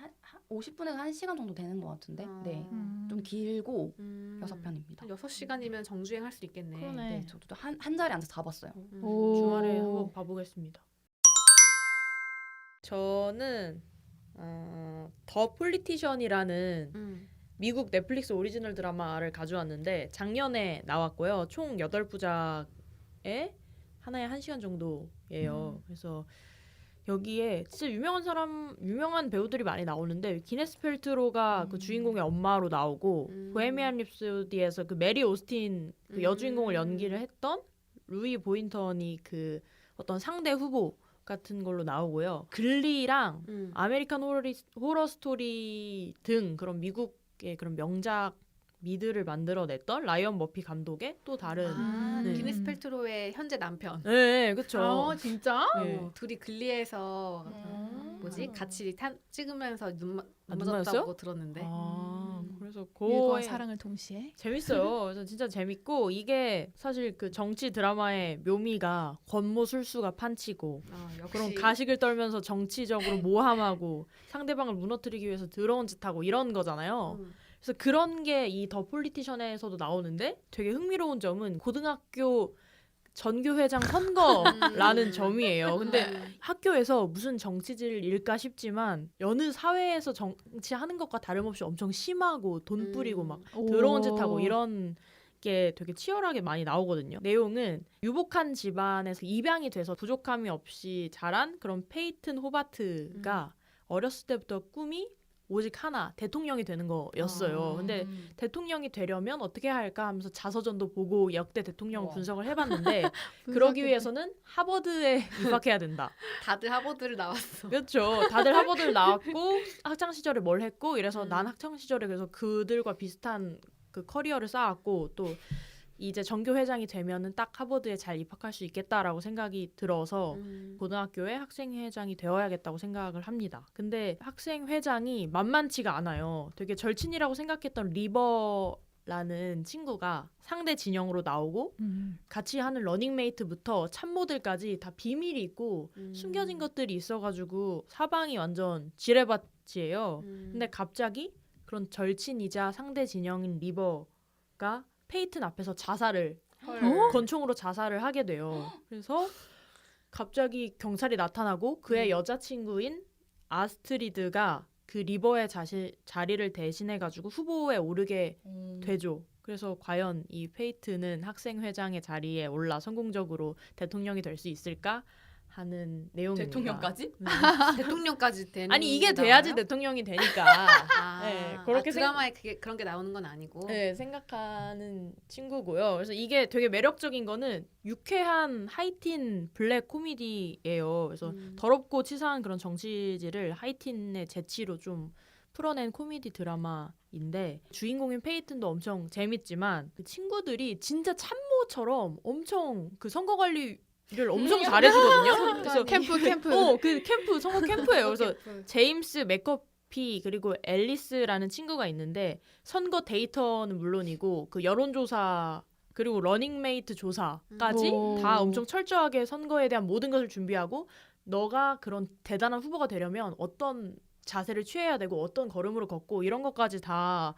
50분에서 1시간 정도 되는 것 같은데 네.
음.
좀 길고 6편입니다.
한 6시간이면 정주행 할 수 있겠네.
그러네.
네, 저도 한 자리에 앉아서 다 봤어요.
오.
주말에 한번 봐보겠습니다. 저는 더 폴리티션이라는 미국 넷플릭스 오리지널 드라마를 가져왔는데 작년에 나왔고요. 총 8부작에 하나에 1시간 정도예요. 그래서 여기에 진짜 유명한 배우들이 많이 나오는데 기네스 펠트로가 그 주인공의 엄마로 나오고 보헤미안 립소디에서 그 메리 오스틴 그 여주인공을 연기를 했던 루이 보인턴이 그 어떤 상대 후보 같은 걸로 나오고요. 글리랑 아메리칸 호러 스토리 등 그런 미국의 그런 명작 미드를 만들어냈던 라이언 머피 감독의 또 다른 네.
기네스 펠트로의 현재 남편.
네, 그렇죠.
아 진짜?
네.
둘이 글리에서 뭐지 같이 찍으면서 눈
맞았어요?
맞았다고 들었는데.
그래서
일과
그거에
사랑을 동시에.
재밌어요. 그래서 진짜 재밌고 이게 사실 그 정치 드라마의 묘미가 권모술수가 판치고
역시
그런 가식을 떨면서 정치적으로 모함하고 상대방을 무너뜨리기 위해서 더러운 짓하고 이런 거잖아요. 그래서 그런 게 이 더 폴리티션에서도 나오는데 되게 흥미로운 점은 고등학교 전교회장 선거라는 점이에요. 근데 학교에서 무슨 정치질 일까 싶지만 여느 사회에서 정치하는 것과 다름없이 엄청 심하고 돈 뿌리고 막 더러운 짓하고 이런 게 되게 치열하게 많이 나오거든요. 내용은 유복한 집안에서 입양이 돼서 부족함이 없이 자란 그런 페이튼 호바트가 어렸을 때부터 꿈이 오직 하나 대통령이 되는 거였어요. 근데 대통령이 되려면 어떻게 해야 할까 하면서 자서전도 보고 역대 대통령
우와.
분석을 해봤는데 그러기 위해서는 하버드에 입학해야 된다.
다들 하버드를 나왔어.
그렇죠. 다들 하버드를 나왔고 학창 시절에 뭘 했고 이래서 난 학창 시절에 그래서 그들과 비슷한 그 커리어를 쌓았고 또 이제 전교 회장이 되면은 딱 하버드에 잘 입학할 수 있겠다라고 생각이 들어서 고등학교에 학생회장이 되어야겠다고 생각을 합니다. 근데 학생회장이 만만치가 않아요. 되게 절친이라고 생각했던 리버라는 친구가 상대 진영으로 나오고 같이 하는 러닝메이트부터 참모들까지 다 비밀이 있고 숨겨진 것들이 있어가지고 사방이 완전 지뢰밭이에요. 근데 갑자기 그런 절친이자 상대 진영인 리버가 페이튼 앞에서 자살을 권총으로 자살을 하게 돼요. 그래서 갑자기 경찰이 나타나고 그의 여자친구인 아스트리드가 그 리버의 자리를 대신해가지고 후보에 오르게 되죠. 그래서 과연 이 페이튼은 학생회장의 자리에 올라 성공적으로 대통령이 될 수 있을까 하는 내용입니다.
대통령까지?
대통령까지 되는
아니 이게
게
돼야지
나와요?
대통령이 되니까
네,
그렇게
드라마에 그런 게 나오는 건 아니고.
네, 생각하는 친구고요. 그래서 이게 되게 매력적인 거는 유쾌한 하이틴 블랙 코미디예요. 그래서 더럽고 치사한 그런 정치질을 하이틴의 재치로 좀 풀어낸 코미디 드라마인데 주인공인 페이튼도 엄청 재밌지만 그 친구들이 진짜 참모처럼 엄청 그 선거 관리를 엄청 잘해주거든요. 그래서
캠프
그 캠프 선거 캠프예요. 그래서 제임스 맥커피 그리고 앨리스라는 친구가 있는데 선거 데이터는 물론이고 그 여론조사 그리고 러닝메이트 조사까지
오.
다 엄청 철저하게 선거에 대한 모든 것을 준비하고 너가 그런 대단한 후보가 되려면 어떤 자세를 취해야 되고 어떤 걸음으로 걷고 이런 것까지 다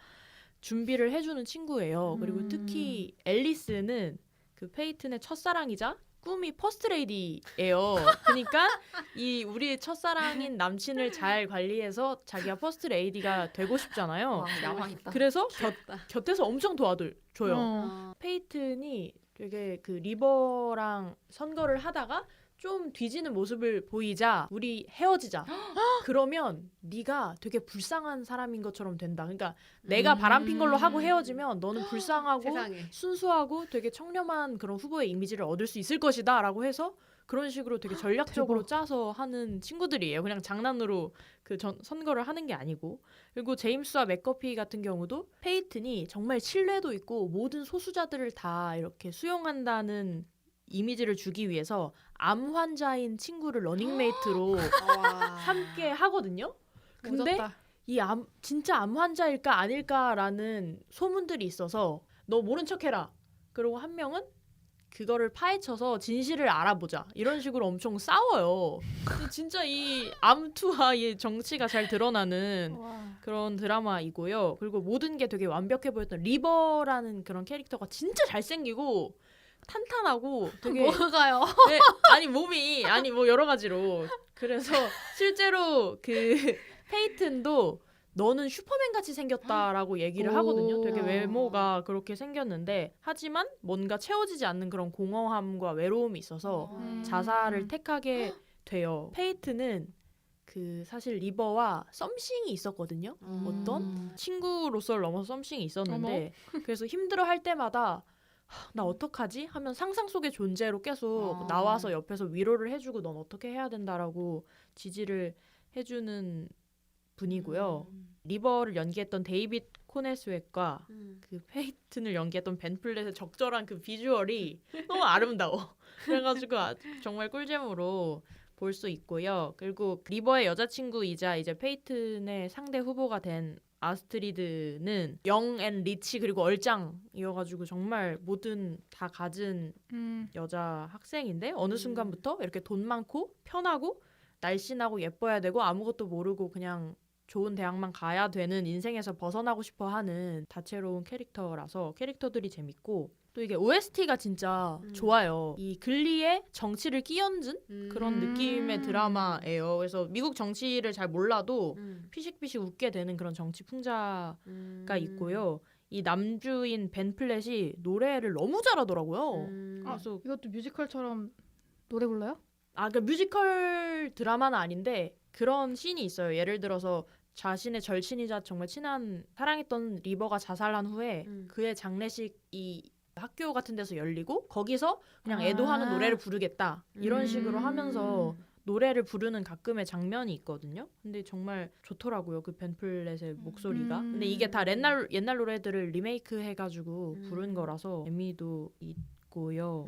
준비를 해주는 친구예요. 그리고 특히 앨리스는 그 페이튼의 첫사랑이자 꿈이 퍼스트 레이디예요. 그러니까 이 우리 첫사랑인 남친을 잘 관리해서 자기가 퍼스트 레이디가 되고 싶잖아요.
와, 야망 있다.
그래서 곁에서 엄청 도와줘요.
어.
페이튼이 되게 그 리버랑 선거를 하다가 좀 뒤지는 모습을 보이자 우리 헤어지자. 그러면 네가 되게 불쌍한 사람인 것처럼 된다. 그러니까 내가 바람핀 걸로 하고 헤어지면 너는 불쌍하고
세상에.
순수하고 되게 청렴한 그런 후보의 이미지를 얻을 수 있을 것이다 라고 해서 그런 식으로 되게 전략적으로 짜서 하는 친구들이에요. 그냥 장난으로 그 선거를 하는 게 아니고. 그리고 제임스와 맥커피 같은 경우도 페이튼이 정말 신뢰도 있고 모든 소수자들을 다 이렇게 수용한다는 이미지를 주기 위해서 암 환자인 친구를 러닝메이트로 함께 하거든요. 근데
오졌다.
이 진짜 암 환자일까 아닐까라는 소문들이 있어서 너 모른 척해라. 그리고 한 명은 그거를 파헤쳐서 진실을 알아보자. 이런 식으로 엄청 싸워요. 근데 진짜 이 암투와 이 정치가 잘 드러나는
와.
그런 드라마이고요. 그리고 모든 게 되게 완벽해 보였던 리버라는 그런 캐릭터가 진짜 잘생기고 탄탄하고 되게
뭐가요?
네, 아니 몸이 아니 뭐 여러 가지로 그래서 실제로 그 페이튼도 너는 슈퍼맨 같이 생겼다라고 얘기를 하거든요. 되게 외모가 그렇게 생겼는데 하지만 뭔가 채워지지 않는 그런 공허함과 외로움이 있어서 자살을 택하게 돼요. 페이튼은 그 사실 리버와 썸씽이 있었거든요. 어떤 친구로서를 넘어서 썸씽이 있었는데 그래서 힘들어할 때마다 나 어떡하지? 하면 상상 속의 존재로 계속 나와서 옆에서 위로를 해주고 넌 어떻게 해야 된다라고 지지를 해주는 분이고요. 리버를 연기했던 데이빗 코네스웻과 그 페이튼을 연기했던 벤 플랫의 적절한 그 비주얼이 너무 아름다워. 그래가지고 정말 꿀잼으로 볼 수 있고요. 그리고 리버의 여자친구이자 이제 페이튼의 상대 후보가 된 아스트리드는 영 앤 리치 그리고 얼짱이어가지고 정말 뭐든 다 가진 여자 학생인데 어느 순간부터 이렇게 돈 많고 편하고 날씬하고 예뻐야 되고 아무것도 모르고 그냥 좋은 대학만 가야 되는 인생에서 벗어나고 싶어 하는 다채로운 캐릭터라서 캐릭터들이 재밌고 또 이게 OST가 진짜 좋아요. 이 글리에 정치를 끼얹은 그런 느낌의 드라마예요. 그래서 미국 정치를 잘 몰라도 피식피식 웃게 되는 그런 정치 풍자가 있고요. 이 남주인 벤 플랫이 노래를 너무 잘하더라고요. 그래서
이것도 뮤지컬처럼 노래 불러요?
그러니까 뮤지컬 드라마는 아닌데 그런 씬이 있어요. 예를 들어서 자신의 절친이자 정말 친한 사랑했던 리버가 자살한 후에 그의 장례식이 학교 같은 데서 열리고 거기서 그냥 애도하는 노래를 부르겠다 이런 식으로 하면서 노래를 부르는 가끔의 장면이 있거든요. 근데 정말 좋더라고요. 그 벤 플랫의 목소리가. 근데 이게 다 옛날 노래들을 리메이크 해가지고 부른 거라서 재미도 있고요.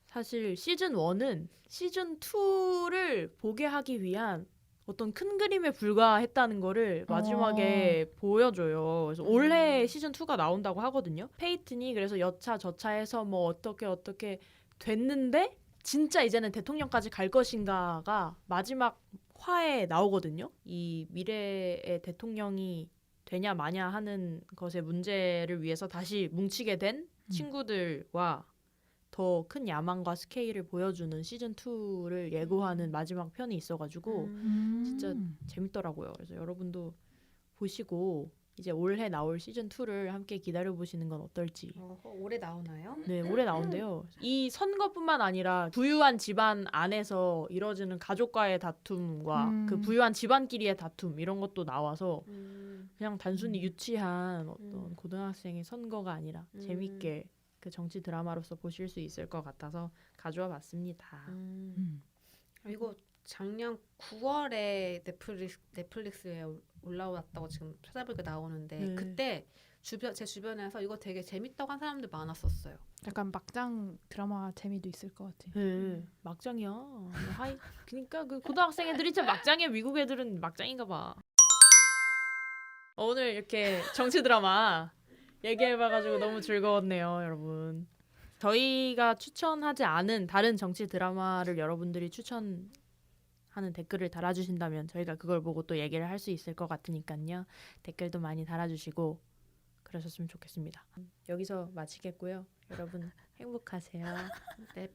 사실 시즌 1은 시즌 2를 보게 하기 위한 어떤 큰 그림에 불과했다는 거를 마지막에 보여줘요. 그래서 올해 시즌 2가 나온다고 하거든요. 페이튼이 그래서 여차 저차해서 뭐 어떻게 됐는데 진짜 이제는 대통령까지 갈 것인가가 마지막 화에 나오거든요. 이 미래의 대통령이 되냐 마냐 하는 것의 문제를 위해서 다시 뭉치게 된 친구들과 더 큰 야망과 스케일을 보여주는 시즌 2를 예고하는 마지막 편이 있어가지고 진짜 재밌더라고요. 그래서 여러분도 보시고 이제 올해 나올 시즌 2를 함께 기다려 보시는 건 어떨지.
올해 나오나요?
네, 올해 나온대요. 이 선거뿐만 아니라 부유한 집안 안에서 이뤄지는 가족과의 다툼과 그 부유한 집안끼리의 다툼 이런 것도 나와서 그냥 단순히 유치한 어떤 고등학생의 선거가 아니라 재밌게 그 정치 드라마로서 보실 수 있을 것 같아서 가져와 봤습니다.
이거 작년 9월에 넷플릭스에 올라왔다고 지금 찾아보니까 나오는데
네.
그때 제 주변에서 이거 되게 재밌다고 한 사람들 많았었어요.
약간 막장 드라마 재미도 있을 것 같아요.
네, 막장이야. 하이, 그러니까 그 고등학생 애들이 진짜 막장이야. 미국 애들은 막장인가 봐. 오늘 이렇게 정치 드라마 얘기해봐가지고 너무 즐거웠네요, 여러분. 저희가 추천하지 않은 다른 정치 드라마를 여러분들이 추천하는 댓글을 달아주신다면 저희가 그걸 보고 또 얘기를 할 수 있을 것 같으니까요. 댓글도 많이 달아주시고 그러셨으면 좋겠습니다. 여기서 마치겠고요. 여러분 행복하세요.
네,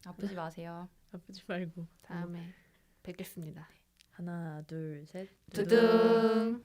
아프지 마세요.
아프지 말고.
다음에 뵙겠습니다.
하나, 둘, 셋.
두둥.